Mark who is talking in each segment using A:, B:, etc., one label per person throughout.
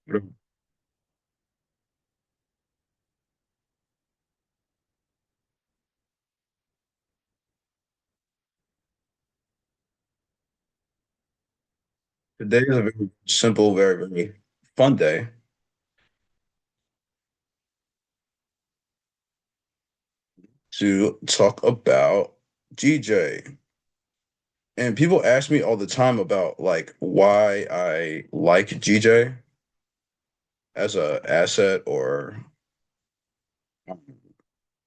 A: Today is a very simple, very, very fun day to talk about GJ. And people ask me all the time about like why I like GJ as a asset or um,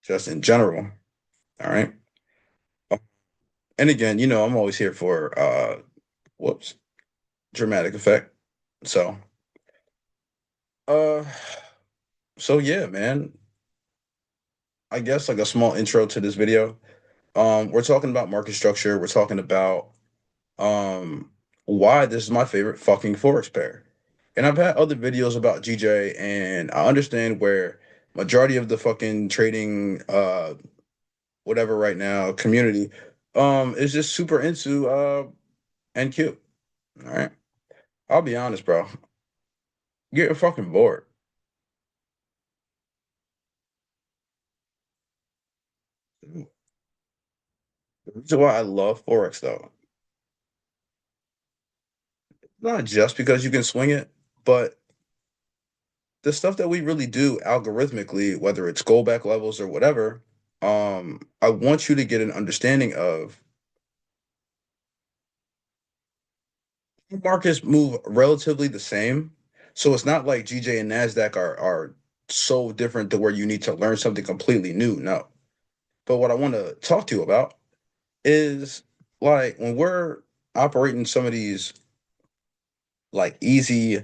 A: just in general. All right. And again, I'm always here for whoops, dramatic effect. So uh so yeah, man. I guess like a small intro to this video. We're talking about market structure. We're talking about um why this is my favorite fucking forex pair. And I've had other videos about GJ, and I understand where majority of the fucking trading whatever right now community is just super into NQ. All right. I'll be honest, bro. Getting fucking bored. The reason why I love forex though, not just because you can swing it, but the stuff that we really do algorithmically, whether it's goal back levels or whatever, I want you to get an understanding of markets move relatively the same. So it's not like GJ and NASDAQ are so different to where you need to learn something completely new. No. But what I want to talk to you about is like when we're operating some of these like easy,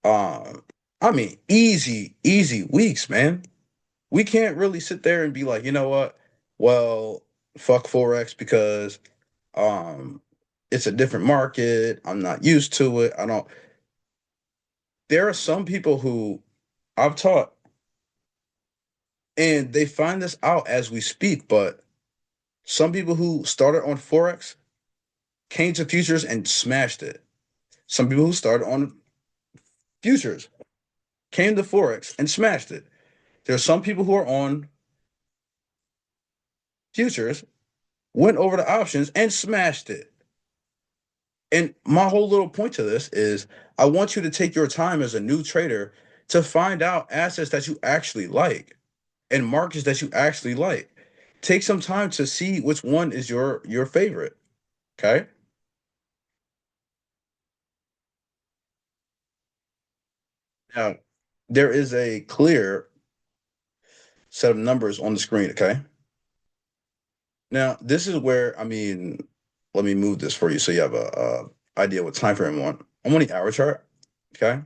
A: um, easy weeks, man. We can't really sit there and be like, you know what? Well, fuck Forex because um it's a different market. I'm not used to it. I don't There are some people who I've taught and they find this out as we speak, but some people who started on Forex came to futures and smashed it. Some people who started on futures came to Forex and smashed it. There are some people who are on futures, went over to options and smashed it. And my whole little point to this is I want you to take your time as a new trader to find out assets that you actually like and markets that you actually like. Take some time to see which one is your favorite. Okay. Now, there is a clear set of numbers on the screen. Okay. Now, this is where let me move this for you so you have a idea what time frame I want. I'm on the hour chart. Okay.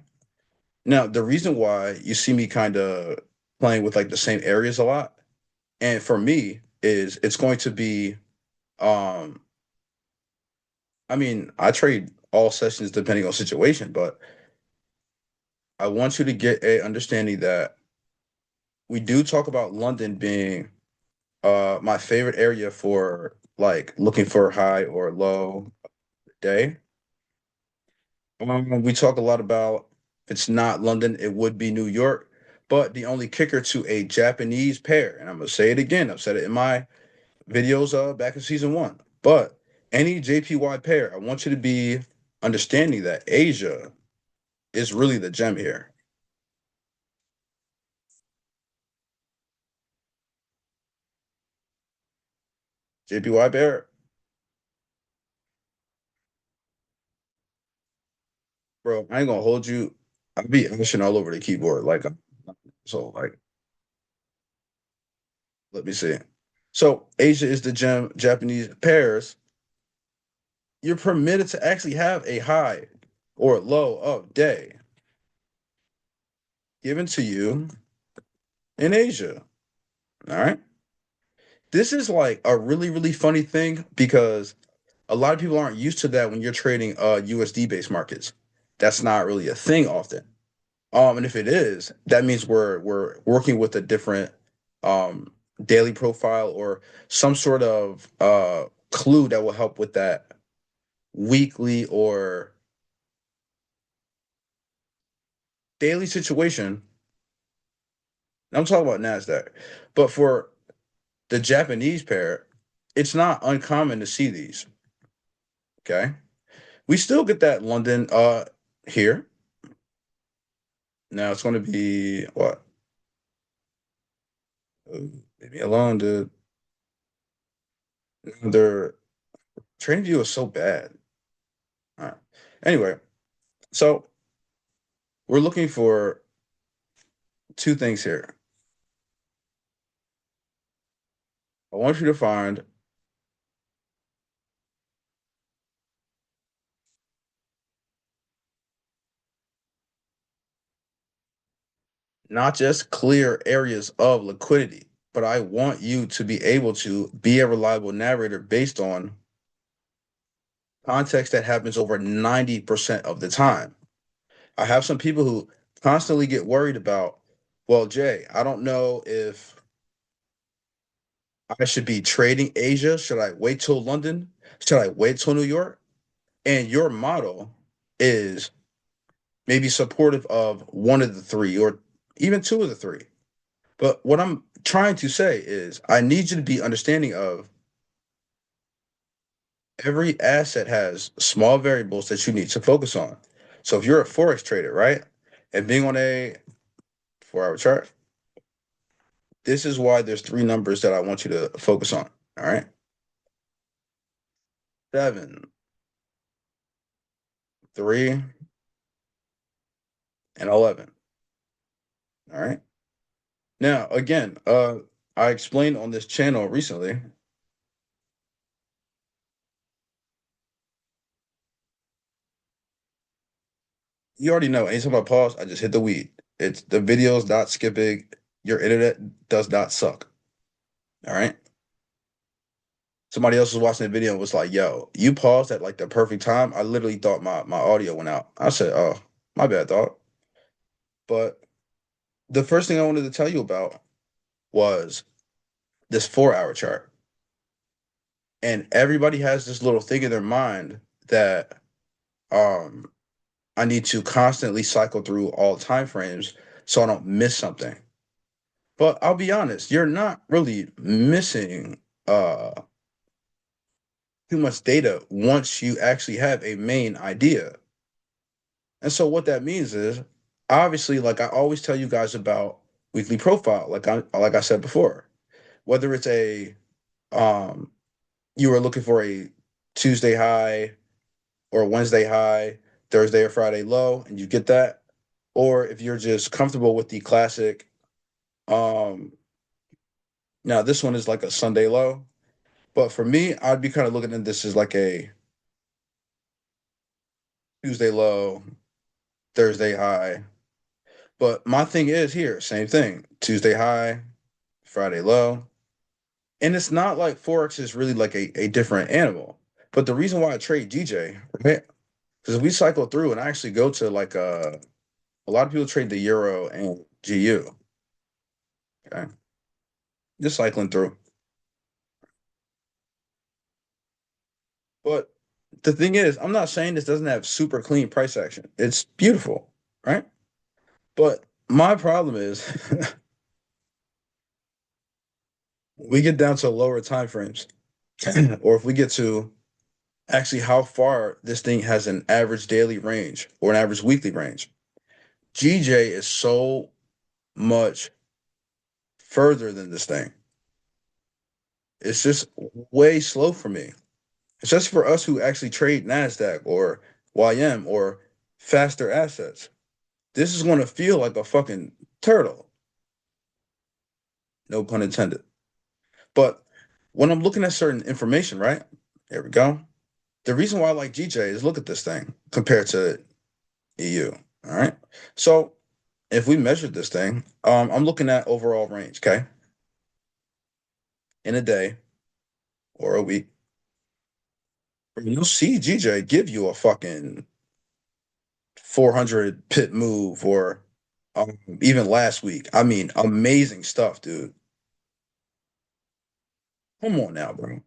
A: Now, the reason why you see me kind of playing with like the same areas a lot, and for me, is it's going to be um I trade all sessions depending on situation, but I want you to get a understanding that we do talk about London being my favorite area for like looking for high or low day. We talk a lot about if it's not London, it would be New York. But the only kicker to a Japanese pair, and I'm gonna say it again, I've said it in my videos back in season one. But any JPY pair, I want you to be understanding that Asia is really the gem here. JPY pair, bro, I ain't gonna hold you. I'll be action all over the keyboard. So like, let me see. So Asia is the gem, Japanese pairs. You're permitted to actually have a high or low of day given to you in Asia. All right. This is like a really, really funny thing because a lot of people aren't used to that when you're trading USD based markets. That's not really a thing often. And if it is, that means we're working with a different um daily profile or some sort of clue that will help with that weekly or daily situation, I'm talking about NASDAQ, but for the Japanese pair, it's not uncommon to see these. Okay. We still get that London here. Now it's going to be what? Leave me alone, dude. Their trading view is so bad. All right. Anyway, so we're looking for two things here. I want you to find not just clear areas of liquidity, but I want you to be able to be a reliable narrator based on context that happens over 90% of the time. I have some people who constantly get worried about, well, Jay, I don't know if I should be trading Asia. Should I wait till London? Should I wait till New York? And your model is maybe supportive of one of the three or even two of the three. But what I'm trying to say is I need you to be understanding of every asset has small variables that you need to focus on. So if you're a forex trader, right, and being on a 4 hour chart, this is why there's three numbers that I want you to focus on. All right. 7, 3, and 11. All right. Now, again, I explained on this channel recently. You already know. Anytime I pause, I just hit the weed. It's the video's not skipping. Your internet does not suck. All right. Somebody else was watching the video and was like, "Yo, you paused at like the perfect time." I literally thought my audio went out. I said, "Oh, my bad, dog." But the first thing I wanted to tell you about was this 4 hour chart. And everybody has this little thing in their mind that um I need to constantly cycle through all time frames so I don't miss something. But I'll be honest, you're not really missing too much data once you actually have a main idea. And so what that means is obviously like I always tell you guys about weekly profile like I said before, whether it's a um you are looking for a Tuesday high or a Wednesday high, Thursday or Friday low and you get that, or if you're just comfortable with the classic um now this one is like a Sunday low, but for me I'd be kind of looking at this as like a Tuesday low, Thursday high. But my thing is here, same thing. Tuesday high, Friday low. And it's not like Forex is really like a different animal. But the reason why I trade GJ, right? Because we cycle through and I actually go to like a lot of people trade the Euro and GU. Okay. Just cycling through. But the thing is, I'm not saying this doesn't have super clean price action. It's beautiful, right? But my problem is we get down to lower time frames, or if we get to actually how far this thing has an average daily range or an average weekly range. GJ is so much further than this thing. It's just way slow for me. It's just for us who actually trade NASDAQ or YM or faster assets. This is going to feel like a fucking turtle. No pun intended. But when I'm looking at certain information, right? There we go. The reason why I like GJ is look at this thing compared to EU. All right. So if we measured this thing, I'm looking at overall range, okay, in a day or a week. You'll see GJ give you a fucking 400 pit move or even last week. I mean, amazing stuff, dude. Come on now, bro.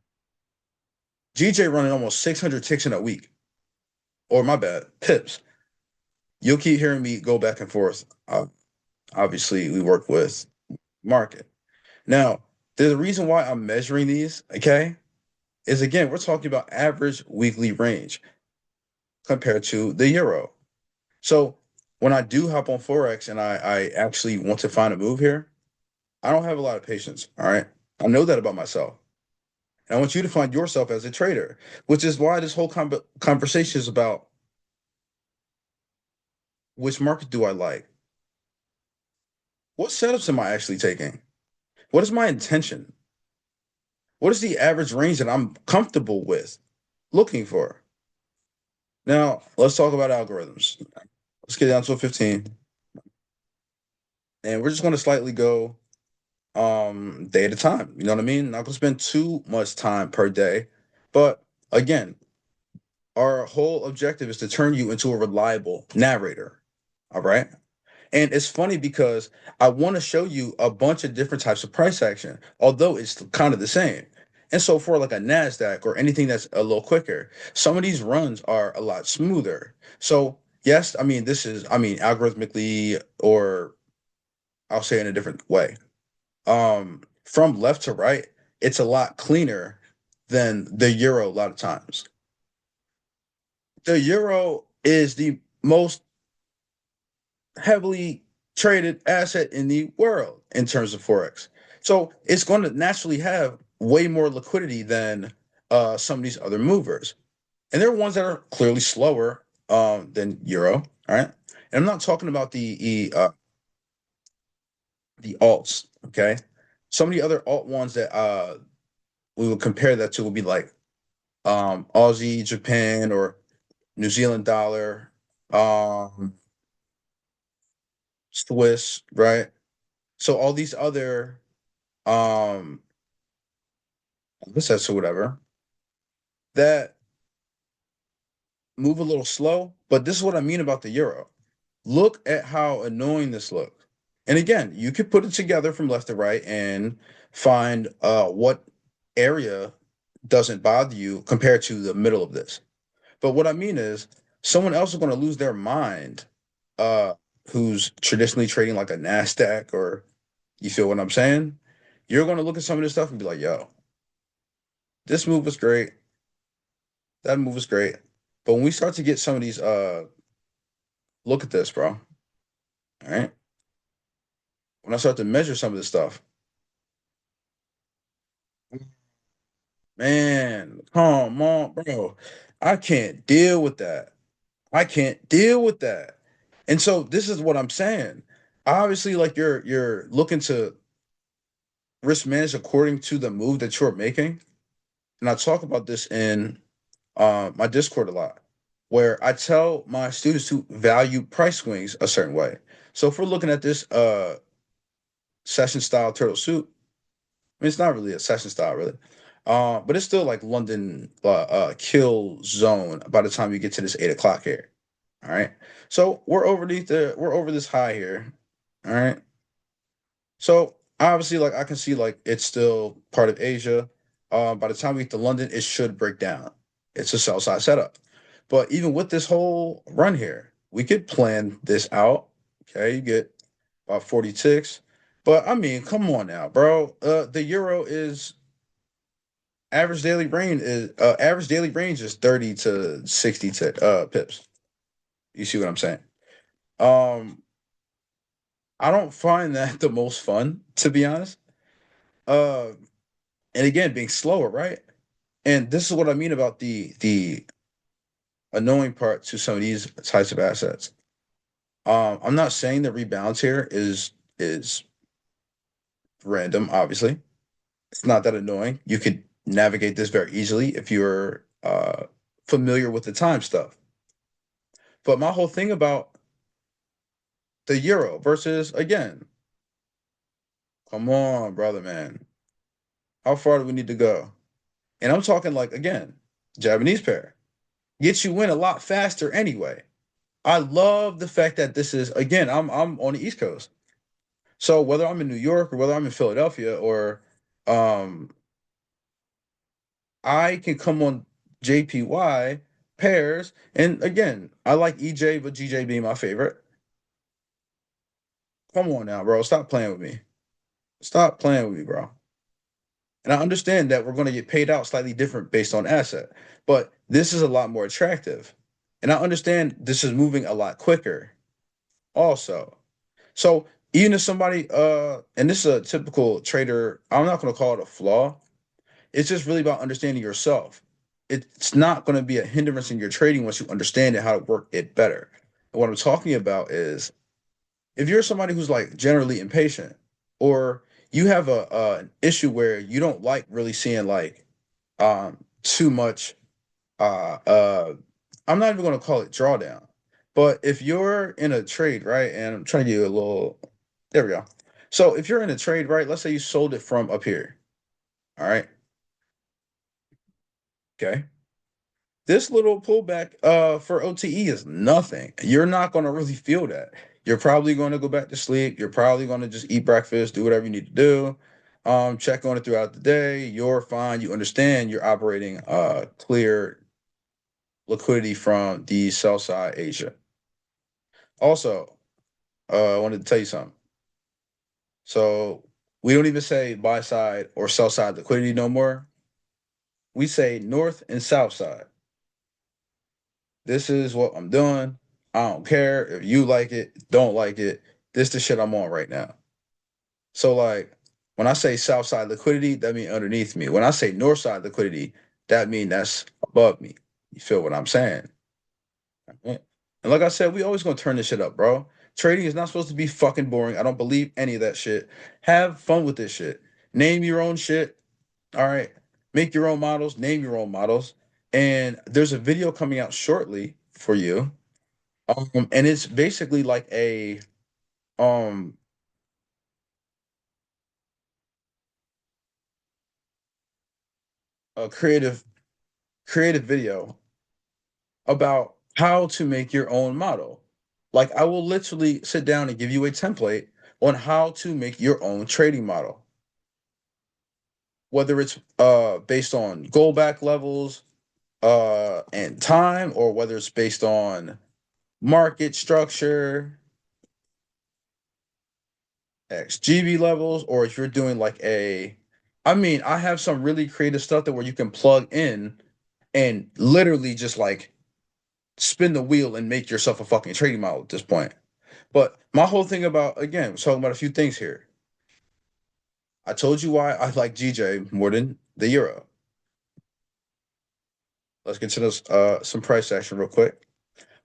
A: GJ running almost 600 ticks in a week, or my bad, pips. you'll keep hearing me go back and forth. Obviously, we work with market. Now, there's a reason why I'm measuring these, okay? Is again, we're talking about average weekly range compared to the euro. So when I do hop on Forex and I actually want to find a move here, I don't have a lot of patience. All right. I know that about myself. And I want you to find yourself as a trader, which is why this whole conversation is about which market do I like? What setups am I actually taking? What is my intention? What is the average range that I'm comfortable with looking for? Now, let's talk about algorithms. Let's get down to a 15. And we're just going to slightly go day at a time. You know what I mean? Not gonna spend too much time per day. But again, our whole objective is to turn you into a reliable narrator. All right. And it's funny because I want to show you a bunch of different types of price action, although it's kind of the same. And so for like a NASDAQ or anything that's a little quicker, some of these runs are a lot smoother. So yes, I mean algorithmically, or I'll say in a different way. From left to right, it's a lot cleaner than the euro a lot of times. The euro is the most heavily traded asset in the world in terms of forex. So it's going to naturally have way more liquidity than some of these other movers. And there are ones that are clearly slower than euro. All right. And I'm not talking about the alts. Okay. Some of the other alt ones that we would compare that to would be like Aussie, Japan, or New Zealand dollar, um, Swiss, right? So all these other um assets or whatever that move a little slow, but this is what I mean about the euro. Look at how annoying this looks. And again, you could put it together from left to right and find what area doesn't bother you compared to the middle of this. But what I mean is, someone else is going to lose their mind, uh, who's traditionally trading like a Nasdaq, or you feel what I'm saying? You're going to look at some of this stuff and be like, "Yo, this move was great. That move was great." But when we start to get some of these, look at this, bro. All right. When I start to measure some of this stuff, man, come on, bro. I can't deal with that. I can't deal with that. And so this is what I'm saying. Obviously, like you're looking to risk manage according to the move that you're making. And I talk about this in my Discord a lot, where I tell my students to value price swings a certain way. So if we're looking at this session style turtle soup, I mean it's not really a session style really. But it's still like London kill zone by the time you get to this 8 o'clock here. All right. So we're over this high here. All right. So obviously, like I can see, like it's still part of Asia. By the time we get to London, it should break down. It's a sell side setup. But even with this whole run here, we could plan this out. Okay, you get about 40 ticks. But I mean, come on now, bro. The euro is average daily range is 30 to 60 pips. You see what I'm saying? Um, I don't find that the most fun, to be honest. Uh, and again, being slower, right? And this is what I mean about the annoying part to some of these types of assets. I'm not saying the rebalance here is random. Obviously, it's not that annoying. You could navigate this very easily if you're familiar with the time stuff. But my whole thing about the euro versus again, come on, brother, man, how far do we need to go? And I'm talking like again, Japanese pair gets you in a lot faster anyway. I love the fact that this is again, I'm on the East Coast. So whether I'm in New York or whether I'm in Philadelphia or um I can come on JPY pairs. And again, I like EJ, but GJ being my favorite. Come on now, bro. Stop playing with me. Stop playing with me, bro. And I understand that we're going to get paid out slightly different based on asset, but this is a lot more attractive. And I understand this is moving a lot quicker also. So even if somebody and this is a typical trader, I'm not going to call it a flaw. It's just really about understanding yourself. It's not going to be a hindrance in your trading once you understand it, how to work it better. And what I'm talking about is if you're somebody who's like generally impatient, or you have an issue where you don't like really seeing like too much uh uh I'm not even going to call it drawdown, but if you're in a trade, right, and I'm trying to give you a little, there we go. So if you're in a trade, right, let's say you sold it from up here, all right, okay, this little pullback for OTE is nothing. You're not going to really feel that. You're probably going to go back to sleep. You're probably going to just eat breakfast, do whatever you need to do. Check on it throughout the day. You're fine. You understand you're operating clear liquidity from the sell side Asia. Also, I wanted to tell you something. So we don't even say buy side or sell side liquidity no more. We say north and south side. This is what I'm doing. I don't care if you like it, don't like it. This the shit I'm on right now. So like when I say south side liquidity, that mean underneath me. When I say north side liquidity, that mean that's above me. You feel what I'm saying? Yeah. And like I said, we always gonna turn this shit up, bro. Trading is not supposed to be fucking boring. I don't believe any of that shit. Have fun with this shit. Name your own shit. All right. Make your own models, name your own models. And there's a video coming out shortly for you. And it's basically like um a creative video about how to make your own model. Like I will literally sit down and give you a template on how to make your own trading model, whether it's based on goal back levels and time, or whether it's based on market structure, XGB levels, or if you're doing like I mean, I have some really creative stuff that where you can plug in and literally just like spin the wheel and make yourself a fucking trading model at this point. But my whole thing about, again, we're talking about a few things here. I told you why I like GJ more than the euro. Let's get to this some price action real quick.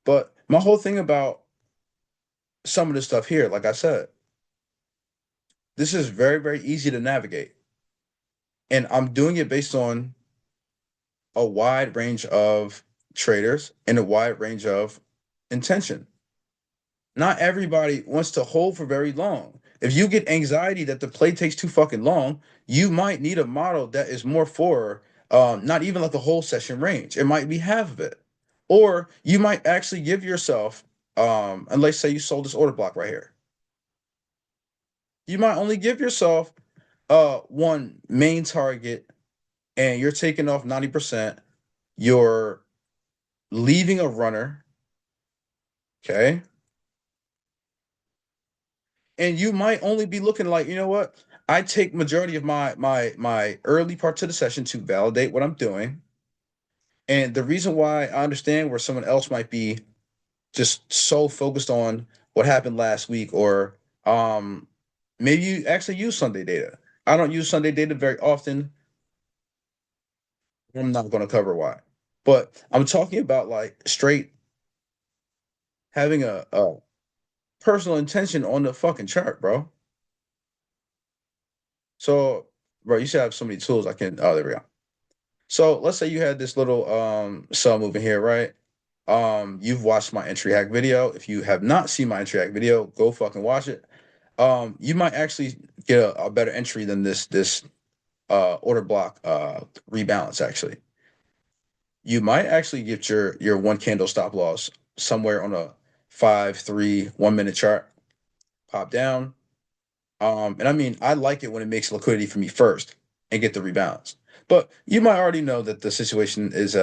A: But my whole thing about some of this stuff here, like I said, this is very, very easy to navigate. And I'm doing it based on a wide range of traders and a wide range of intention. Not everybody wants to hold for very long. If you get anxiety that the play takes too fucking long, you might need a model that is more for not even like the whole session range. It might be half of it. Or you might actually give yourself, and let's say you sold this order block right here. You might only give yourself one main target and you're taking off 90%. You're leaving a runner, okay? And you might only be looking like, you know what? I take majority of my early part to the session to validate what I'm doing. And the reason why I understand where someone else might be just so focused on what happened last week, or maybe you actually use Sunday data. I don't use Sunday data very often. I'm not going to cover why. But I'm talking about like straight having a personal intention on the fucking chart, bro. So, bro, you should have so many tools I can. Oh, there we go. So let's say you had this little cell moving here, right? You've watched my entry hack video. If you have not seen my entry hack video, go fucking watch it. You might actually get a better entry than this order block rebalance. Actually, you might actually get your one candle stop loss somewhere on a 5, 3, 1 minute chart. Pop down. And I mean, I like it when it makes liquidity for me first and get the rebalance. But you might already know that the situation is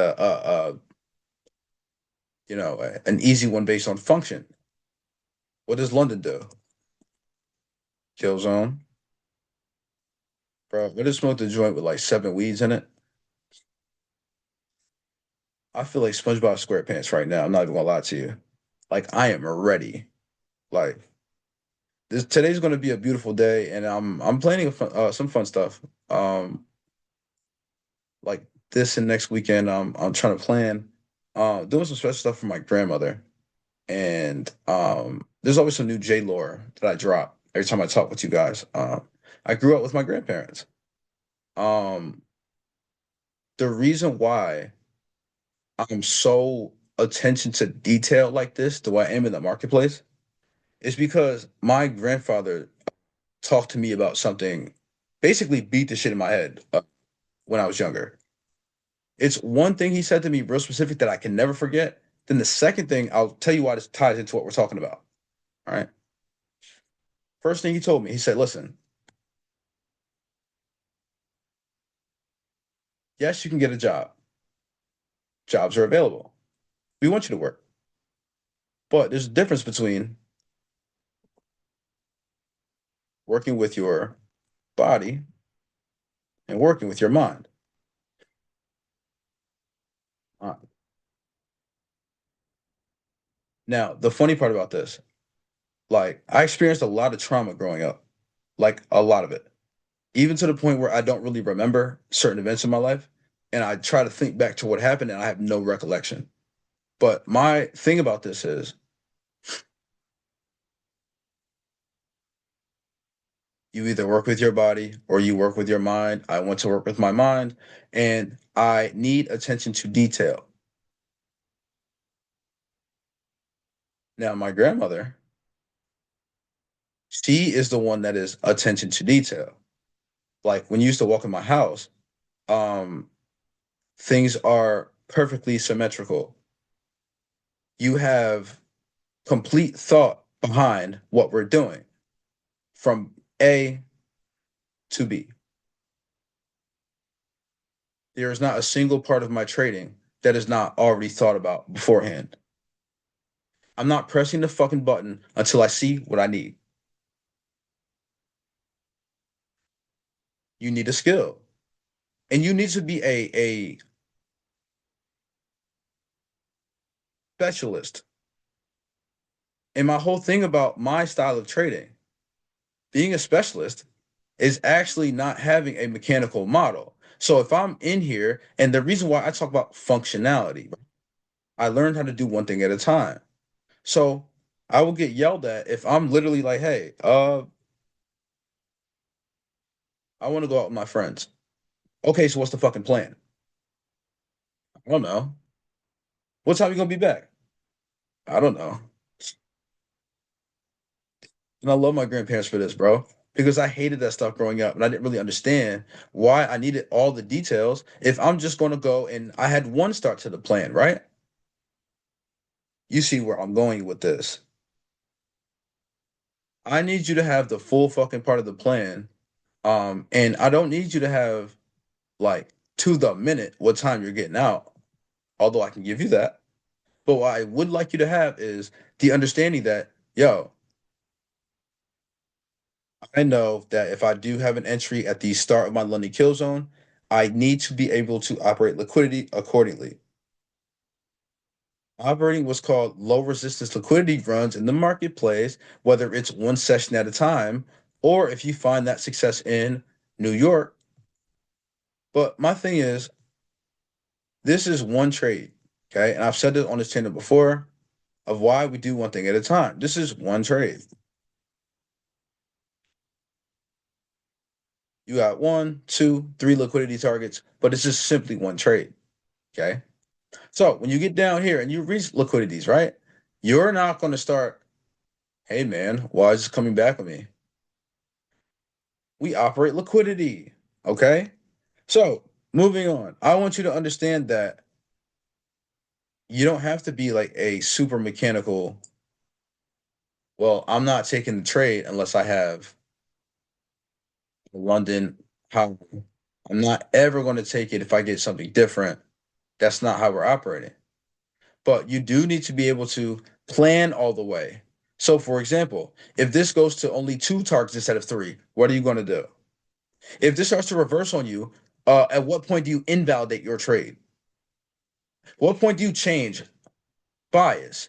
A: An easy one based on function. What does London do? Kill zone, bro. I just smoked a joint with like 7 weeds in it. I feel like SpongeBob SquarePants right now. I'm not even gonna lie to you. Like I am ready. Like today's gonna be a beautiful day, and I'm planning some fun stuff. Like this and next weekend, I'm trying to plan doing some special stuff for my grandmother. And there's always some new J lore that I drop every time I talk with you guys. I grew up with my grandparents. Um, the reason why I'm so attention to detail like this, the way I am in the marketplace, is because my grandfather talked to me about something, basically beat the shit in my head when I was younger. It's one thing he said to me real specific that I can never forget. Then the second thing, I'll tell you why this ties into what we're talking about. All right. First thing he told me, he said, listen, yes, you can get a job. Jobs are available. We want you to work. But there's a difference between working with your body and working with your mind. Uh, Now, the funny part about this, like, I experienced a lot of trauma growing up, like, a lot of it, even to the point where I don't really remember certain events in my life. And I try to think back to what happened and I have no recollection. But my thing about this is you either work with your body or you work with your mind. I want to work with my mind and I need attention to detail. Now, my grandmother, she is the one that is attention to detail. Like when you used to walk in my house, um, things are perfectly symmetrical. You have complete thought behind what we're doing from A to B. There is not a single part of my trading that is not already thought about beforehand. I'm not pressing the fucking button until I see what I need. You need a skill. And you need to be a specialist. And my whole thing about my style of trading, being a specialist, is actually not having a mechanical model. So if I'm in here, and the reason why I talk about functionality, I learned how to do one thing at a time. So I will get yelled at if I'm literally like, hey, I want to go out with my friends. Okay, so what's the fucking plan? I don't know. What time you gonna be back? I don't know. And I love my grandparents for this, bro. Because I hated that stuff growing up and I didn't really understand why I needed all the details if I'm just gonna go and I had one start to the plan, right? You see where I'm going with this. I need you to have the full fucking part of the plan. And I don't need you to have like to the minute what time you're getting out, although I can give you that. But what I would like you to have is the understanding that, yo, I know that if I do have an entry at the start of my London kill zone, I need to be able to operate liquidity accordingly. Operating what's called low resistance liquidity runs in the marketplace, whether it's one session at a time or if you find that success in New York. But my thing is, this is one trade, okay? And I've said this on this channel before of why we do one thing at a time. This is one trade. You got one, two, three liquidity targets, but it's just simply one trade, okay? So when you get down here and you reach liquidities, right? You're not going to start, hey man, why is this coming back with me? We operate liquidity, okay? So moving on, I want you to understand that you don't have to be like a super mechanical. Well, I'm not taking the trade unless I have London. How I'm not ever going to take it if I get something different. That's not how we're operating. but you do need to be able to plan all the way. So, for example, if this goes to only two targets instead of three, what are you going to do? If this starts to reverse on you, at what point do you invalidate your trade? What point do you change bias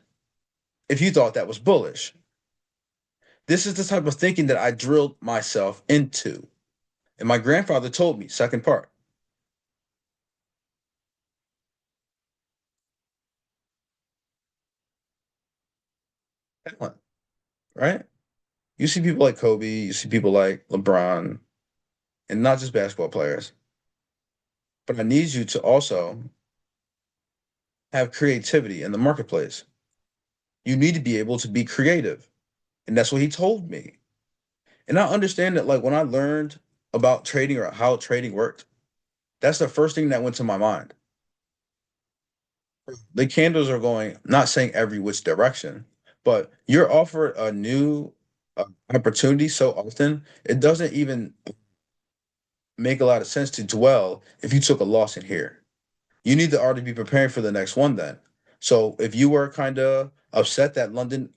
A: if you thought that was bullish? This is the type of thinking that I drilled myself into. And my grandfather told me, second part, talent, right? You see people like Kobe, you see people like LeBron, and not just basketball players. But I need you to also have creativity in the marketplace. You need to be able to be creative. And that's what he told me. And I understand that, like, when I learned about trading or how trading worked, that's the first thing that went to my mind. The candles are going, not saying every which direction, but you're offered a new opportunity so often, it doesn't even make a lot of sense to dwell if you took a loss in here. You need to already be preparing for the next one then. So if you were kind of upset that London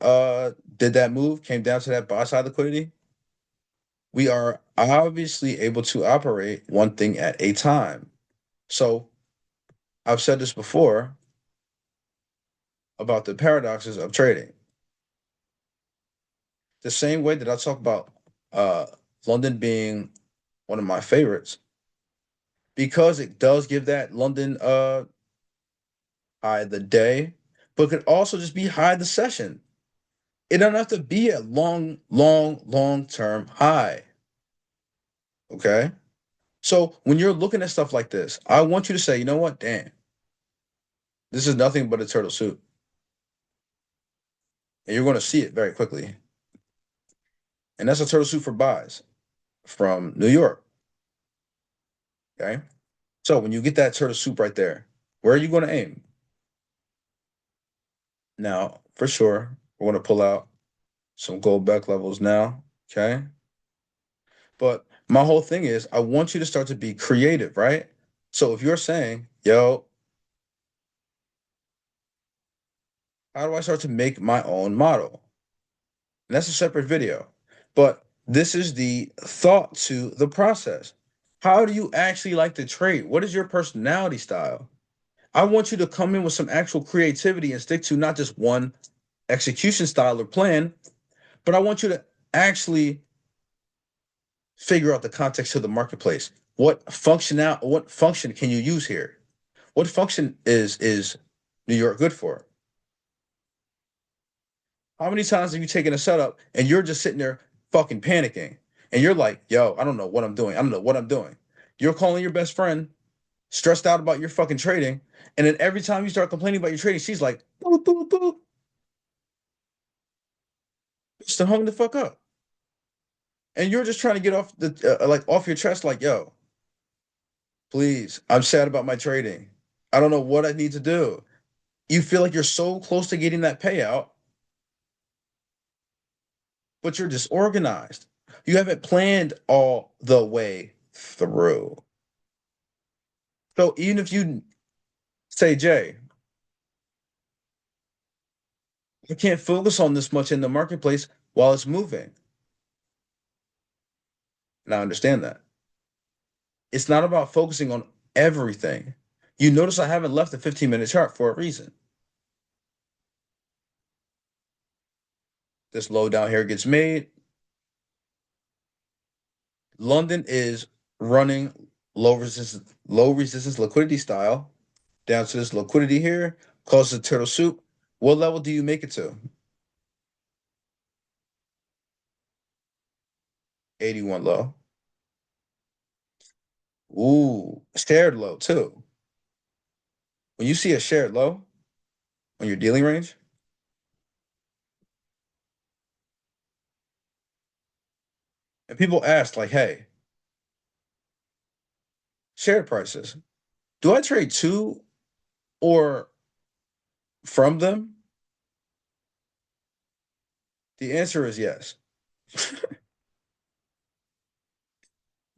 A: did that move, came down to that buy side liquidity, we are obviously able to operate one thing at a time. So I've said this before about the paradoxes of trading. The same way that I talk about uh London being one of my favorites, because it does give that London high the day, but could also just be high the session. It doesn't have to be a long term high. Okay. So when you're looking at stuff like this, I want you to say, you know what, damn, this is nothing but a turtle soup. And you're going to see it very quickly. And that's a turtle soup for buys from New York. Okay. So when you get that turtle soup right there, where are you going to aim? Now, for sure, we're going to pull out some gold back levels now. Okay. But my whole thing is, I want you to start to be creative, right? So if you're saying, yo, how do I start to make my own model? And that's a separate video. But this is the thought to the process. How do you actually like to trade? What is your personality style? I want you to come in with some actual creativity and stick to not just one execution style or plan, but I want you to actually figure out the context of the marketplace. What function can you use here? What function is New York good for? How many times have you taken a setup and you're just sitting there fucking panicking? And you're like, yo, I don't know what I'm doing. I don't know what I'm doing. You're calling your best friend, stressed out about your fucking trading. And then every time you start complaining about your trading, she's like, boop, boop, boop. Just hung the fuck up. And you're just trying to get off the like off your chest, like, yo, please, I'm sad about my trading. I don't know what I need to do. You feel like you're so close to getting that payout, but you're disorganized. You haven't planned all the way through. So even if you say, Jay, I can't focus on this much in the marketplace while it's moving. And I understand that. It's not about focusing on everything. You notice I haven't left the 15-minute chart for a reason. This low down here gets made. London is running low resistance liquidity style down to this liquidity here, causes a turtle soup. What level do you make it to? 81 low. Ooh, shared low too. When you see a shared low on your dealing range, and people ask, like, hey, shared prices, do I trade to or from them? The answer is yes.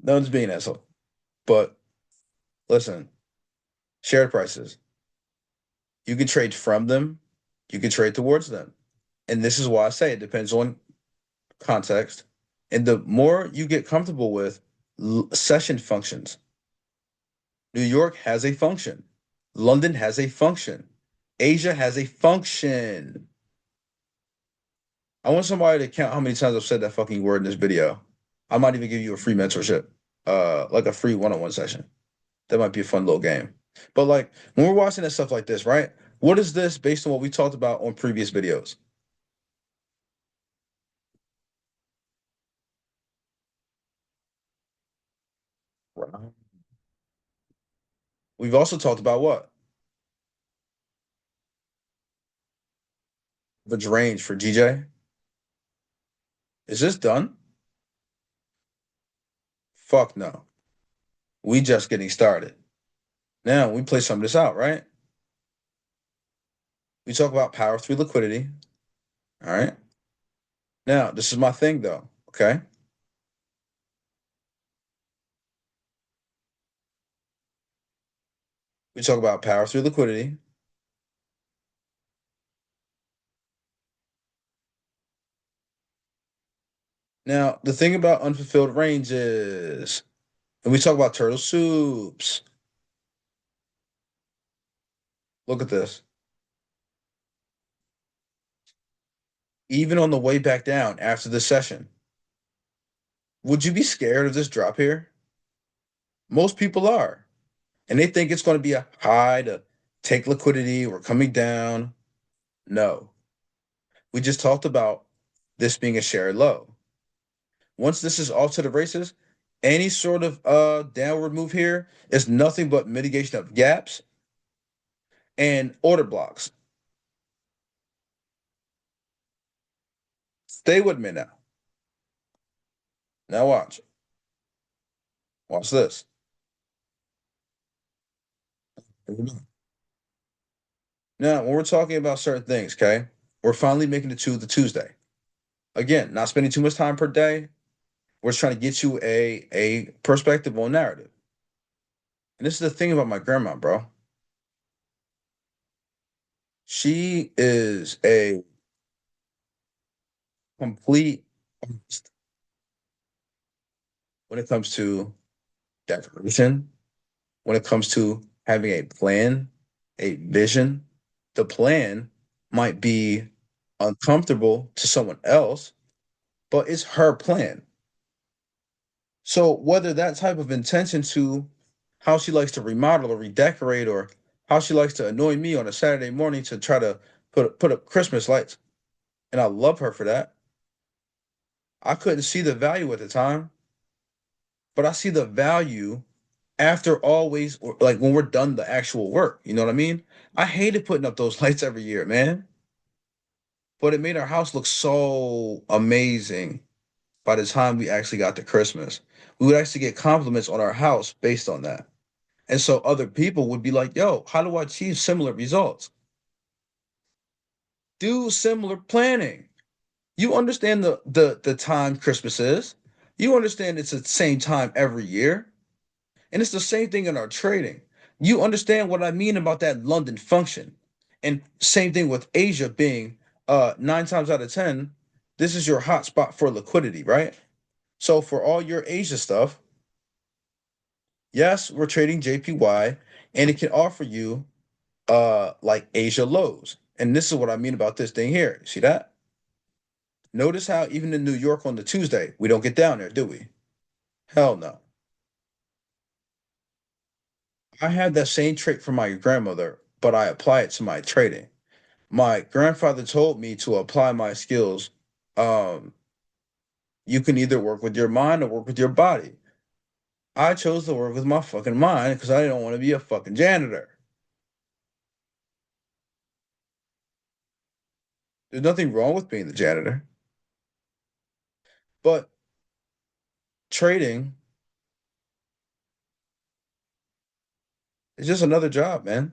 A: No one's being asshole. But listen, shared prices. You can trade from them, you can trade towards them. And this is why I say it depends on context. And the more you get comfortable with session functions, New York has a function, London has a function, Asia has a function. I want somebody to count how many times I've said that fucking word in this video. I might even give you a free mentorship, like a free one-on-one session. That might be a fun little game. But like when we're watching that stuff like this, right? What is this based on what we talked about on previous videos? Right. We've also talked about what? The range for GJ. Is this done? Fuck no. We just getting started. Now we play some of this out, right? We talk about power through liquidity. All right. Now, this is my thing though. Okay. We talk about power through liquidity. Now, the thing about unfulfilled ranges, and we talk about turtle soups. Look at this. Even on the way back down after the session, would you be scared of this drop here? Most people are. And they think it's going to be a high to take liquidity. We're coming down. No. We just talked about this being a shared low. Once this is off to the races, any sort of downward move here is nothing but mitigation of gaps and order blocks. Stay with me now. Now watch. Watch this. Now, when we're talking about certain things, okay, we're finally making it to the Tuesday. Again, not spending too much time per day. We're just trying to get you a perspective on narrative. And this is the thing about my grandma, bro. She is a complete artist when it comes to declaration, when it comes to having a plan, a vision. The plan might be uncomfortable to someone else, but it's her plan. So whether that type of intention to how she likes to remodel or redecorate or how she likes to annoy me on a Saturday morning to try to put up Christmas lights, and I love her for that. I couldn't see the value at the time, but I see the value after always or like when we're done the actual work. You know what I mean? I hated putting up those lights every year, man. But it made our house look so amazing by the time we actually got to Christmas. We would actually get compliments on our house based on that. And so other people would be like, yo, how do I achieve similar results? Do similar planning. You understand the time Christmas is. You understand it's the same time every year. And it's the same thing in our trading. You understand what I mean about that London function. And same thing with Asia being 9 times out of 10, this is your hot spot for liquidity, right? So for all your Asia stuff, yes, we're trading JPY and it can offer you like Asia lows. And this is what I mean about this thing here. You see that? Notice how even in New York on the Tuesday, we don't get down there, do we? Hell no. I had that same trait from my grandmother, but I apply it to my trading. My grandfather told me to apply my skills. Um, you can either work with your mind or work with your body. I chose to work with my fucking mind because I didn't want to be a fucking janitor. There's nothing wrong with being the janitor, but trading is just another job, man.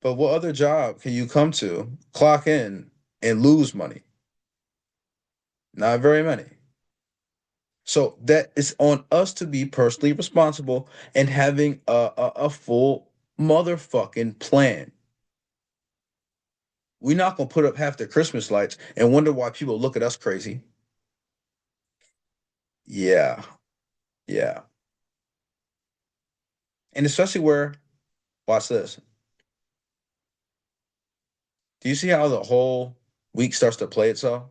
A: But what other job can you come to, clock in, and lose money? Not very many. So that is on us to be personally responsible and having a full motherfucking plan. We're not gonna put up half the Christmas lights and wonder why people look at us crazy. Yeah, yeah. And especially where, watch this. Do you see how the whole week starts to play itself?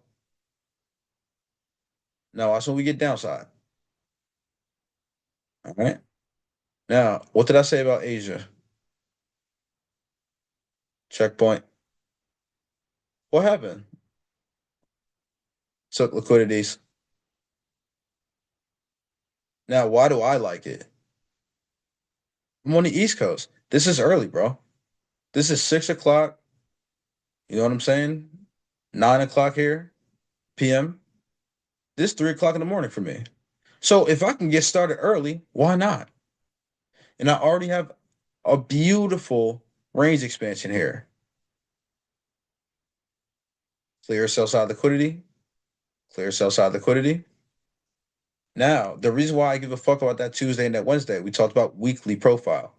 A: Now watch when we get downside. All right. Now, what did I say about Asia? Checkpoint. What happened? Took liquidities. Now, why do I like it? I'm on the East Coast. This is early, bro. This is 6 o'clock. You know what I'm saying? 9 o'clock here, PM. This 3 o'clock in the morning for me. So if I can get started early, why not? And I already have a beautiful range expansion here. Clear sell side liquidity. Clear sell side liquidity. Now, the reason why I give a fuck about that Tuesday and that Wednesday, we talked about weekly profile.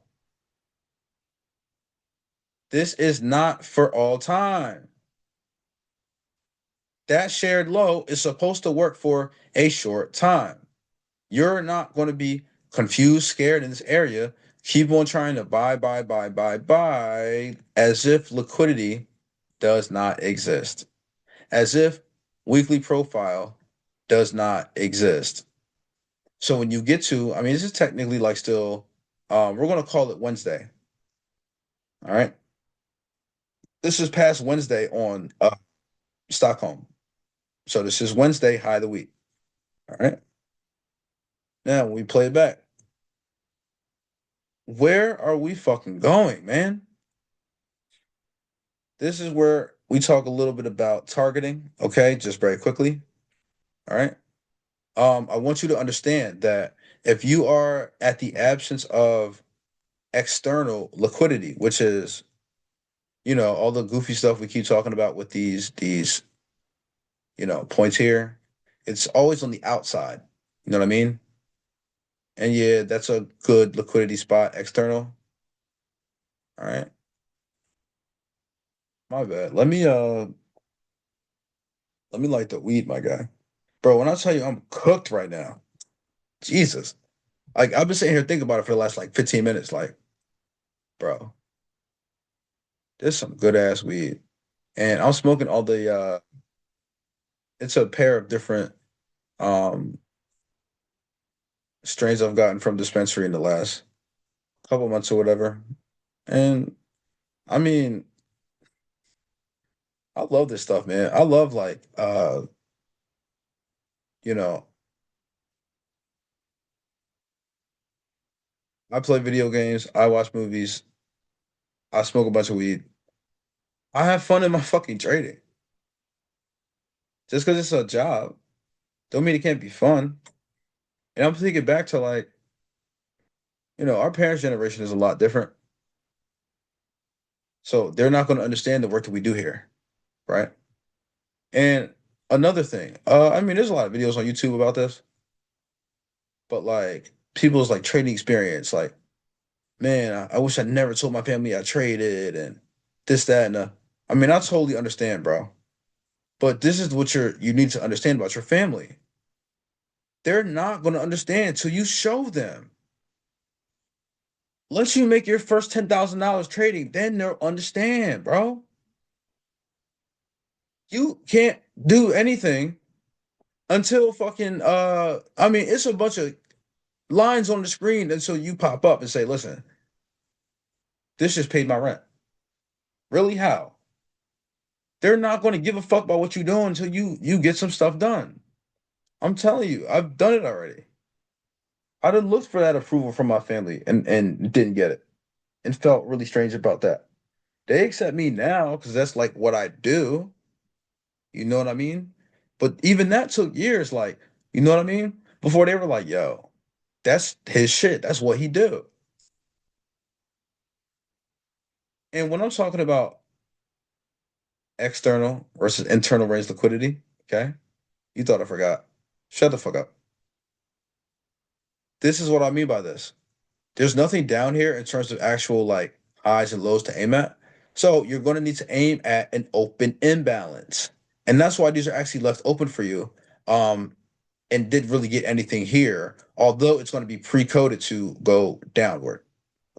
A: This is not for all time. That shared low is supposed to work for a short time. You're not going to be confused, scared in this area. Keep on trying to buy as if liquidity does not exist, as if weekly profile does not exist. So when you get to, I mean, this is technically like still, we're going to call it Wednesday. All right. This is past Wednesday on Stockholm. So this is Wednesday, high of the week. All right. Now when we play it back. Where are we fucking going, man? This is where we talk a little bit about targeting, okay? Just very quickly. All right. I want you to understand that if you are at the absence of external liquidity, which is, all the goofy stuff we keep talking about with these, points here, it's always on the outside. You know what I mean? And yeah, that's a good liquidity spot external. All right. My bad. Let me light the weed, my guy. Bro, when I tell you I'm cooked right now, Jesus. Like I've been sitting here thinking about it for the last like 15 minutes. Like, bro, there's some good ass weed. And I'm smoking all the it's a pair of different um strains I've gotten from dispensary in the last couple months or whatever. And I mean, I love this stuff, man. I love like you know, I play video games, I watch movies, I smoke a bunch of weed. I have fun in my fucking trading. Just because it's a job, don't mean it can't be fun. And I'm thinking back to like, our parents' generation is a lot different. So they're not going to understand the work that we do here, right? And another thing, I mean, there's a lot of videos on YouTube about this, but like people's like trading experience, like, man, I wish I never told my family I traded and this, that, and I mean, I totally understand, bro. But this is what you need to understand about your family. They're not going to understand until you show them. Once you make your first $10,000 trading, then they'll understand, bro. You can't do anything until fucking I mean it's a bunch of lines on the screen until you pop up and say, listen, this just paid my rent. Really? How? They're not going to give a fuck about what you're doing until you get some stuff done. I'm telling you, I've done it already. I done looked for that approval from my family and didn't get it and felt really strange about that. They accept me now because that's like what I do. You know what I mean? But even that took years, like, you know what I mean? Before they were like, yo, that's his shit. That's what he do. And when I'm talking about external versus internal raised liquidity, okay? You thought I forgot. Shut the fuck up. This is what I mean by this. There's nothing down here in terms of actual like highs and lows to aim at. So you're going to need to aim at an open imbalance. And that's why these are actually left open for you. Um, and didn't really get anything here, although it's going to be pre-coded to go downward,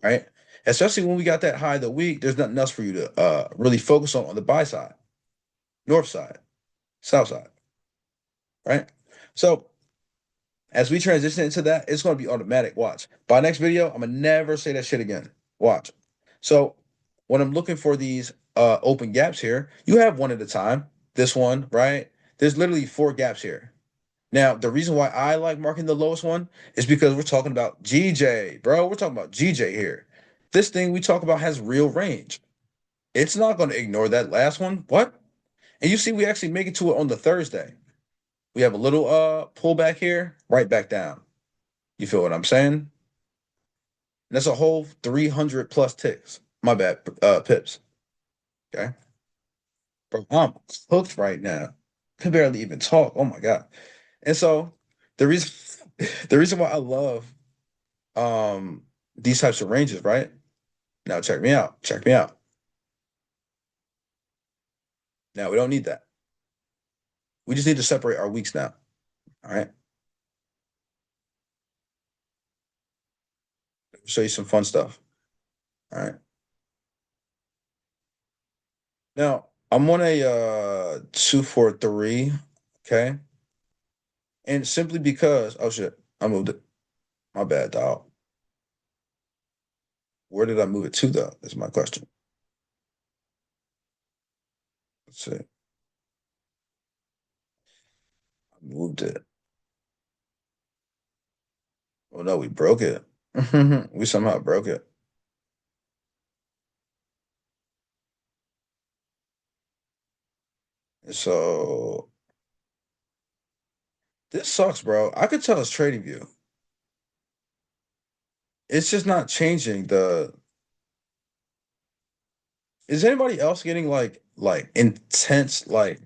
A: right? Especially when we got that high of the week, there's nothing else for you to really focus on the buy side, north side, south side, right? So as we transition into that, it's going to be automatic. Watch. By next video, I'm gonna never say that shit again. Watch. So when I'm looking for these open gaps here, you have one at a time. This one, right? There's literally four gaps here. Now, the reason why I like marking the lowest one is because we're talking about GJ, bro. We're talking about GJ here. This thing we talk about has real range. It's not going to ignore that last one. What? And you see, we actually make it to it on the Thursday. We have a little pullback here, right back down. You feel what I'm saying? And that's a whole 300 plus ticks. My bad, pips. Okay, bro, I'm cooked right now. Can barely even talk. Oh my god. And so the reason the reason why I love these types of ranges, right? Now check me out. Check me out. Now we don't need that. We just need to separate our weeks now. All right. Show you some fun stuff. All right. Now I'm on a 243. Okay. And simply because oh shit, I moved it. My bad, dog. Where did I move it to though? Is my question. Let's see. I moved it. Oh no, we broke it. We somehow broke it. So this sucks, bro. I could tell it's trading view. It's just not changing the. Is anybody else getting like intense like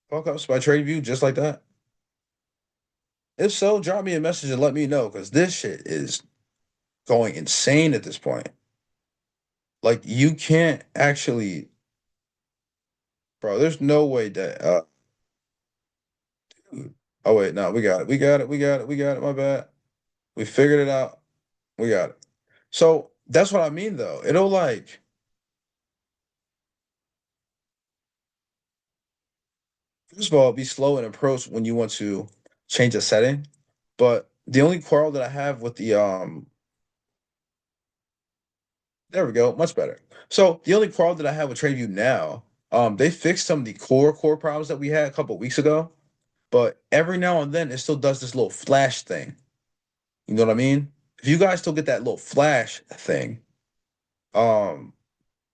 A: fuck ups by trading view just like that? If so, drop me a message and let me know because this shit is going insane at this point. Like you can't actually, bro. There's no way that. Oh wait, no, we got it. We got it. We got it. We got it. My bad. We figured it out. We got it. So that's what I mean, though. It'll like, first of all, be slow in approach when you want to change a setting. But the only quarrel that I have with the there we go, much better. So the only quarrel that I have with TradingView now, they fixed some of the core problems that we had a couple weeks ago. But every now and then, it still does this little flash thing. You know what I mean? If you guys still get that little flash thing, um,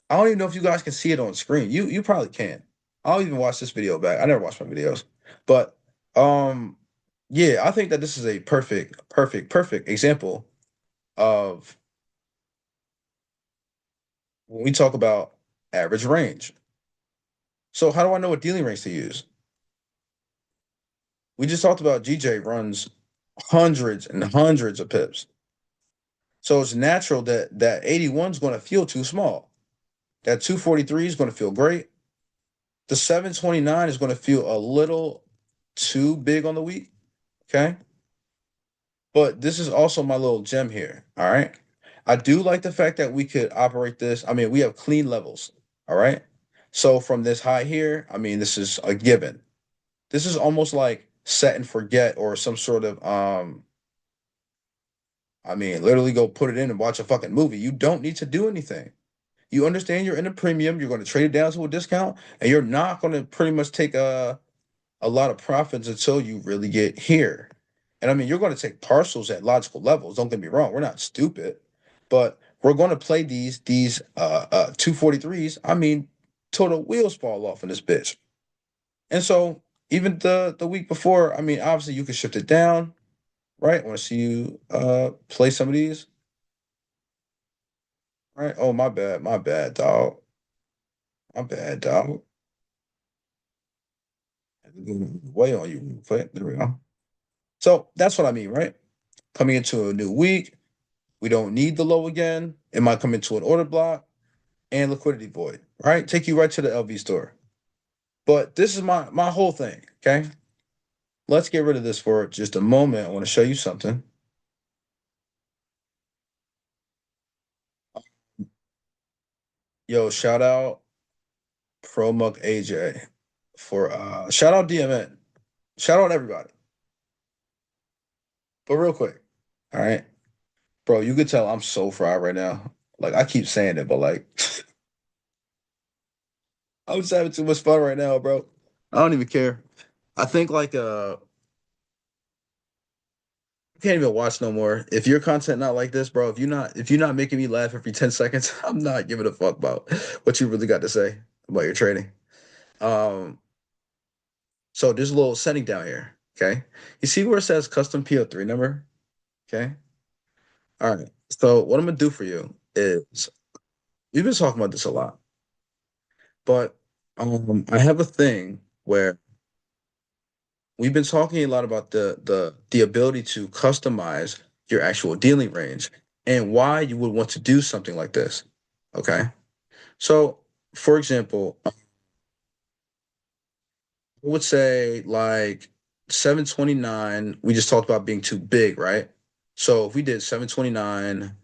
A: I don't even know if you guys can see it on screen. You probably can. I'll even watch this video back. I never watch my videos, but um, yeah, I think that this is a perfect example of when we talk about average range. So how do I know what dealing range to use? We just talked about GJ runs hundreds and hundreds of pips. So it's natural that that 81 is going to feel too small. That 243 is going to feel great. The 729 is going to feel a little too big on the week. Okay. But this is also my little gem here. All right. I do like the fact that we could operate this. I mean, we have clean levels. All right. So from this high here, I mean, this is a given. This is almost like set and forget or some sort of I mean, literally go put it in and watch a fucking movie. You don't need to do anything. You understand you're in a premium, you're going to trade it down to a discount, and you're not going to pretty much take a lot of profits until you really get here. And I mean, you're going to take partials at logical levels. Don't get me wrong, we're not stupid, but we're going to play these 243s. I mean, till the wheels fall off in this bitch. And so even the week before, I mean, obviously you can shift it down, right? I want to see you play some of these, right? Oh, my bad, dog. My bad, dog. Way on you real quick. There we go. So that's what I mean, right? Coming into a new week, we don't need the low again. It might come into an order block and liquidity void, right? Take you right to the LV store. But this is my whole thing, okay? Let's get rid of this for just a moment. I want to show you something. Yo, shout out ProMuck AJ for shout out DMN. Shout out everybody. But real quick, all right, bro, you could tell I'm so fried right now. Like I keep saying it, but like I'm just having too much fun right now, bro. I don't even care. I think like I can't even watch no more. If your content not like this, bro, if you're not making me laugh every 10 seconds, I'm not giving a fuck about what you really got to say about your trading. Um, so there's a little setting down here. Okay. You see where it says custom PO3 number? Okay. All right. So what I'm gonna do for you is we've been talking about this a lot, but I have a thing where we've been talking a lot about the ability to customize your actual dealing range and why you would want to do something like this. Okay. So, for example, I would say like 729, we just talked about being too big, right? So if we did 729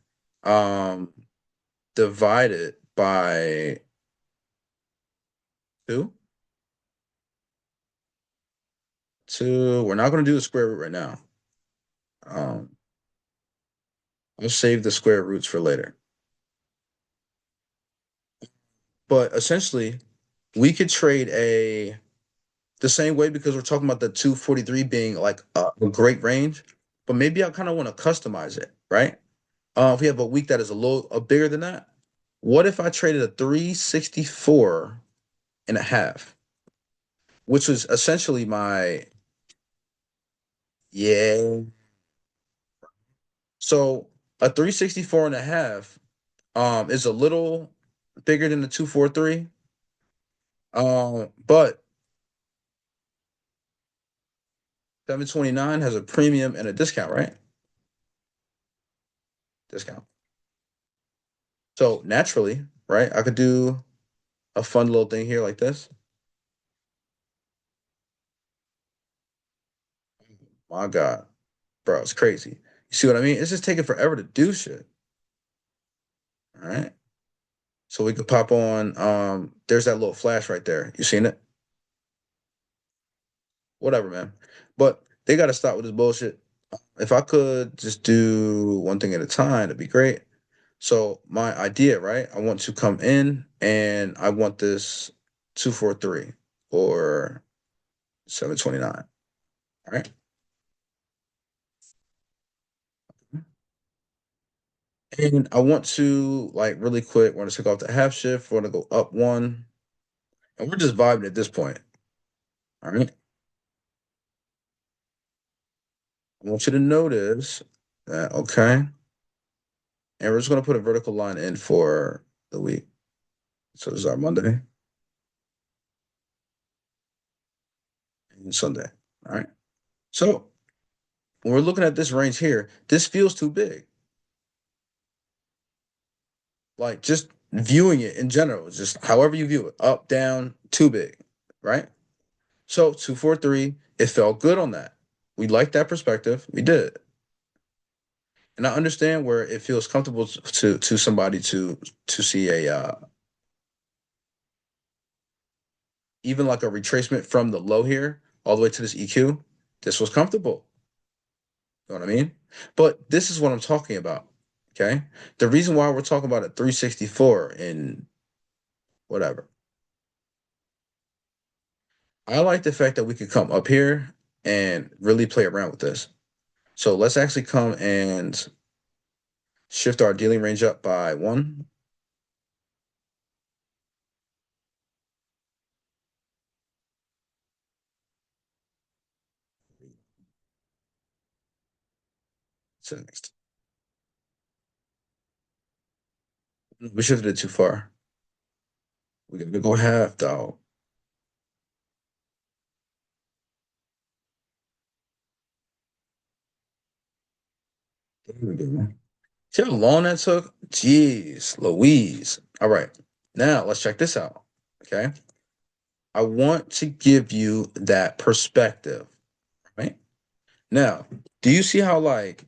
A: um divided by two, we're not going to do the square root right now. Um, I'll save the square roots for later. But essentially, we could trade the same way because we're talking about the 243 being like a great range, but maybe I kind of want to customize it, right? If we have a week that is bigger than that, what if I traded a 364 and a half, which was essentially my yeah. So a 364 and a half is a little bigger than the 243. But 729 has a premium and a discount, right? Discount. So naturally, right, I could do a fun little thing here like this. My God, bro, it's crazy. You see what I mean? It's just taking forever to do shit. All right. So we could pop on. There's that little flash right there. You seen it? Whatever, man. But they got to stop with this bullshit. If I could just do one thing at a time, that'd be great. So my idea, right? I want to come in and I want this 243 or 729. All right. And I want to like really quick, want to take off the half shift, want to go up one, and we're just vibing at this point. All right. I want you to notice that, okay. And we're just gonna put a vertical line in for the week. So this is our Monday and Sunday. All right. So when we're looking at this range here, this feels too big. Like just viewing it in general, just however you view it, up, down, too big, right? So 243, it felt good on that. We liked that perspective. We did. And I understand where it feels comfortable to somebody to see a even like a retracement from the low here all the way to this EQ. This was comfortable. You know what I mean? But this is what I'm talking about. Okay. The reason why we're talking about a 364 in whatever. I like the fact that we could come up here and really play around with this. So let's actually come and shift our dealing range up by one to the next. We shifted it too far. We got to go half, dog. There we go. See how long that took? Jeez, Louise. All right. Now let's check this out. Okay. I want to give you that perspective, right? Now, do you see how, like,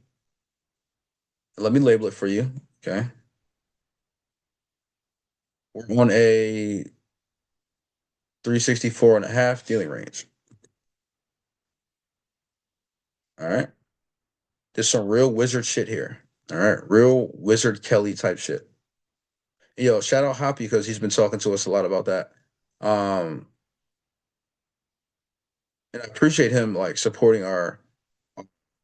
A: let me label it for you. Okay. We're on a 364 and a half dealing range. All right. There's some real wizard shit here. All right. Real wizard Kelly type shit. Yo, shout out Hoppy because he's been talking to us a lot about that. Um, and I appreciate him like supporting our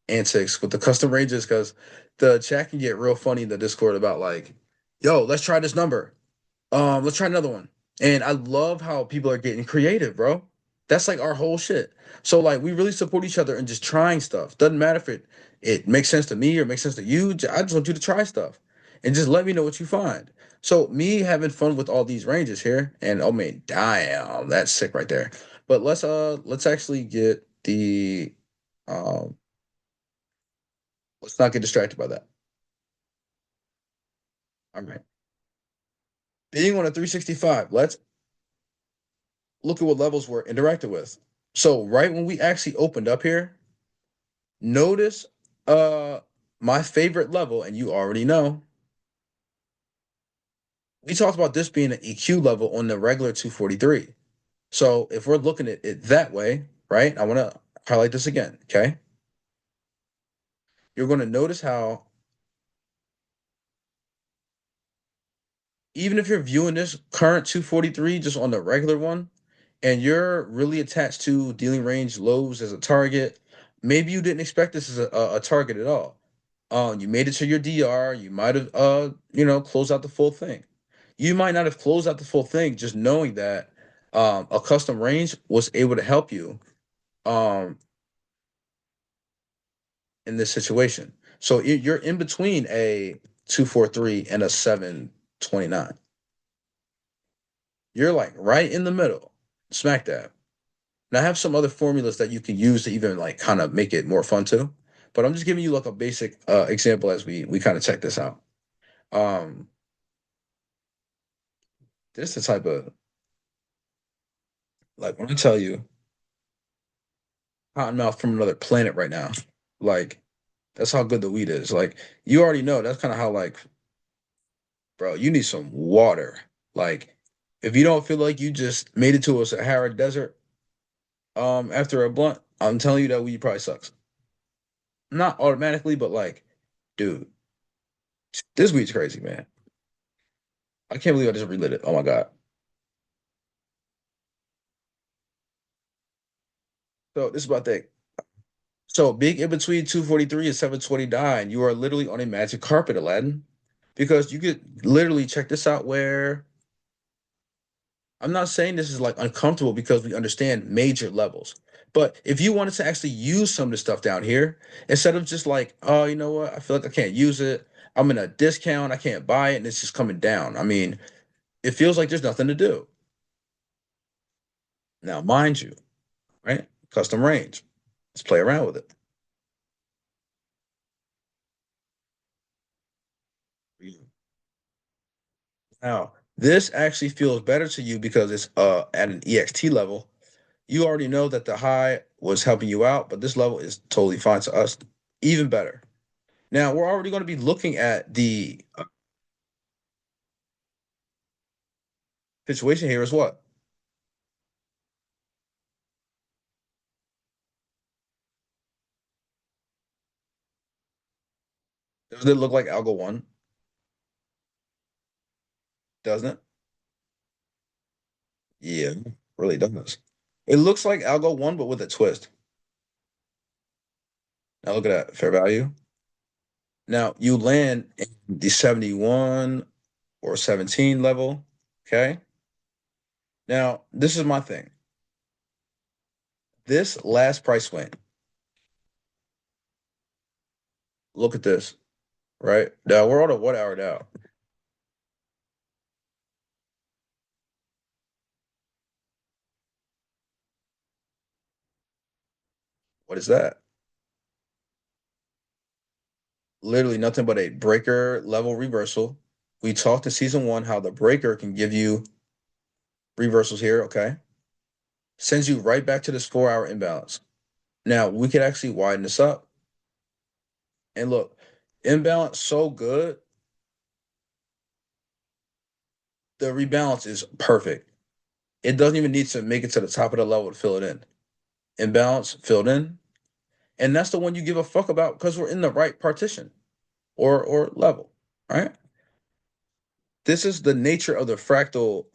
A: antics with the custom ranges because the chat can get real funny in the Discord about like, yo, let's try this number. Let's try another one. And I love how people are getting creative, bro. That's like our whole shit. So like we really support each other and just trying stuff. Doesn't matter if it makes sense to me or makes sense to you. I just want you to try stuff and just let me know what you find. So me having fun with all these ranges here, and oh man, damn, that's sick right there. But let's actually get the um let's not get distracted by that. All right. Being on a 365, let's look at what levels we're interacted with. So right when we actually opened up here, notice my favorite level, and you already know, we talked about this being an EQ level on the regular 243. So if we're looking at it that way, right? I want to highlight this again, okay? You're going to notice how even if you're viewing this current 243 just on the regular one, and you're really attached to dealing range lows as a target, maybe you didn't expect this as a target at all. You made it to your DR. You might have, closed out the full thing. You might not have closed out the full thing, just knowing that a custom range was able to help you um, in this situation. So you're in between a 243 and a 729. You're like right in the middle, smack dab. And I have some other formulas that you can use to even like kind of make it more fun too. But I'm just giving you like a basic example as we kind of check this out. Um, this is the type of like when I tell you Cottonmouth from another planet right now, like that's how good the weed is. Like you already know that's kind of how like, bro, you need some water. Like if you don't feel like you just made it to a Sahara desert after a blunt, I'm telling you that weed probably sucks. Not automatically, but like, dude, this weed's crazy, man. I can't believe I just relit it. Oh my god. So this is my thing. So big in between 243 and 729, you are literally on a magic carpet, Aladdin. Because you could literally check this out where I'm not saying this is like uncomfortable because we understand major levels. But if you wanted to actually use some of the stuff down here, instead of just like, oh, you know what, I feel like I can't use it. I'm in a discount, I can't buy it, and it's just coming down. I mean, it feels like there's nothing to do. Now, mind you, right? Custom range. Let's play around with it. Now, this actually feels better to you because it's at an EXT level. You already know that the high was helping you out, but this level is totally fine to us. Even better. Now, we're already going to be looking at the situation here is what? Doesn't it look like Algo 1? Doesn't it? Yeah, really does. It looks like Algo 1, but with a twist. Now look at that, fair value. Now you land in the 71 or 17 level. Okay. Now, this is my thing. This last price win, look at this, right? Now we're on a 1 hour now. What is that? literally nothing but a breaker level reversal. We talked in season one how the breaker can give you reversals here, okay? Sends you right back to this 4 hour imbalance. Now we could actually widen this up. And look, imbalance so good, the rebalance is perfect. It doesn't even need to make it to the top of the level to fill it in. Imbalance filled in. And that's the one you give a fuck about because we're in the right partition or level, right? This is the nature of the fractal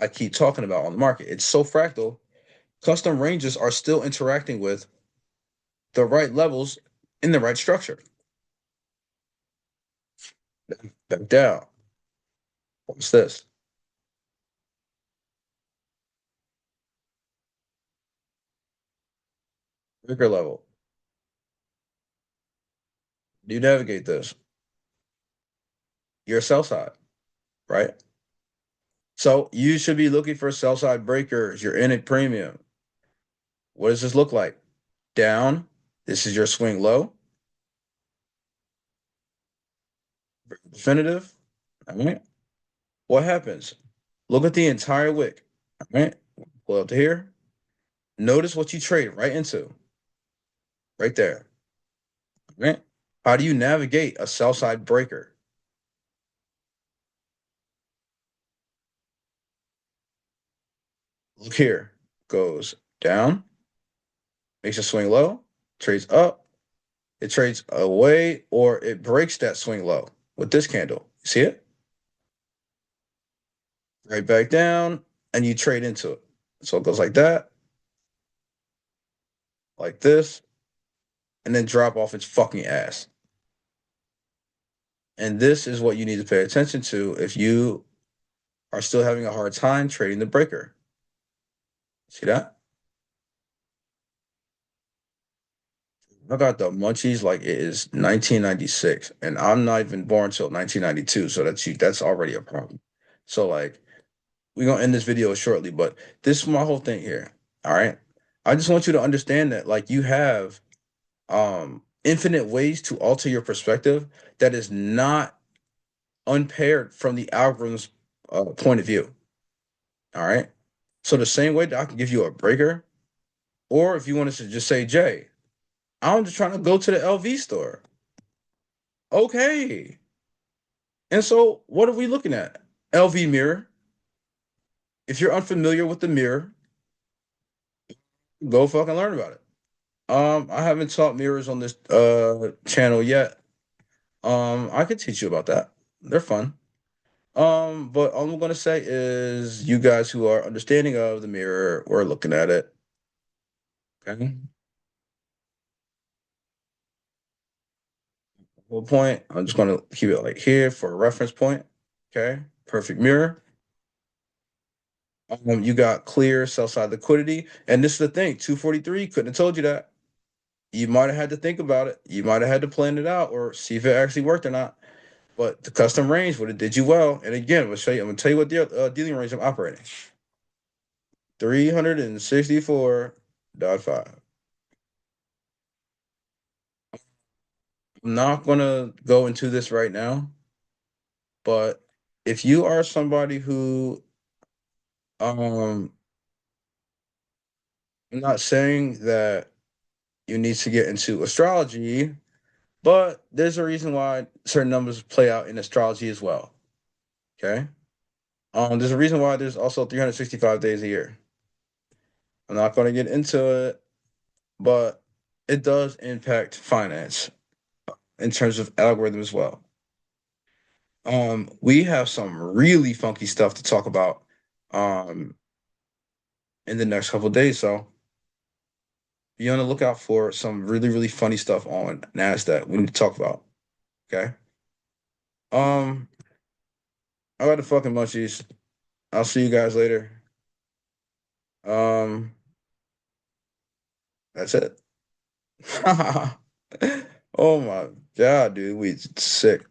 A: I keep talking about on the market. It's so fractal. Custom ranges are still interacting with the right levels in the right structure. Back down. What's this? Breaker level. Do you navigate this? You're sell side, right? So you should be looking for sell side breakers. You're in at premium. What does this look like? Down. This is your swing low. Definitive. All right. What happens? Look at the entire wick. All right. Pull up to here. Notice what you trade right into. Right there. All right. How do you navigate a sell side breaker? Look here. Goes down, makes a swing low, trades up, it trades away, or it breaks that swing low with this candle. You see it? Right back down, and you trade into it. So it goes like that, like this, and then drop off its fucking ass. And this is what you need to pay attention to if you are still having a hard time trading the breaker. See that? I got the munchies like it is 1996, and I'm not even born till 1992, so that's already a problem. So like we're gonna end this video shortly, but this is my whole thing here. All right. I just want you to understand that like you have infinite ways to alter your perspective that is not unpaired from the algorithm's point of view. All right. So the same way that I can give you a breaker, or if you wanted to just say, Jay, I'm just trying to go to the LV store. Okay. And so what are we looking at? LV mirror. If you're unfamiliar with the mirror, go fucking learn about it. I haven't taught mirrors on this channel yet. I could teach you about that. They're fun. But all I'm gonna say is you guys who are understanding of the mirror, we're looking at it. Okay. One point. I'm just gonna keep it like here for a reference point. Okay. Perfect mirror. You got clear sell side liquidity. And this is the thing, 243, couldn't have told you that. You might have had to think about it. You might have had to plan it out or see if it actually worked or not. But the custom range would have did you well. And again, I'm gonna tell you what the dealing range I'm operating. 364.5. I'm not gonna go into this right now, but if you are somebody who I'm not saying that you need to get into astrology, but there's a reason why certain numbers play out in astrology as well. Okay. There's a reason why there's also 365 days a year. I'm not going to get into it, but it does impact finance in terms of algorithm as well. We have some really funky stuff to talk about um in the next couple of days. So be on the lookout for some really, really funny stuff on NASDAQ we need to talk about. Okay. Um, I got the fucking munchies. I'll see you guys later. Um, that's it. Oh my god, dude, we sick.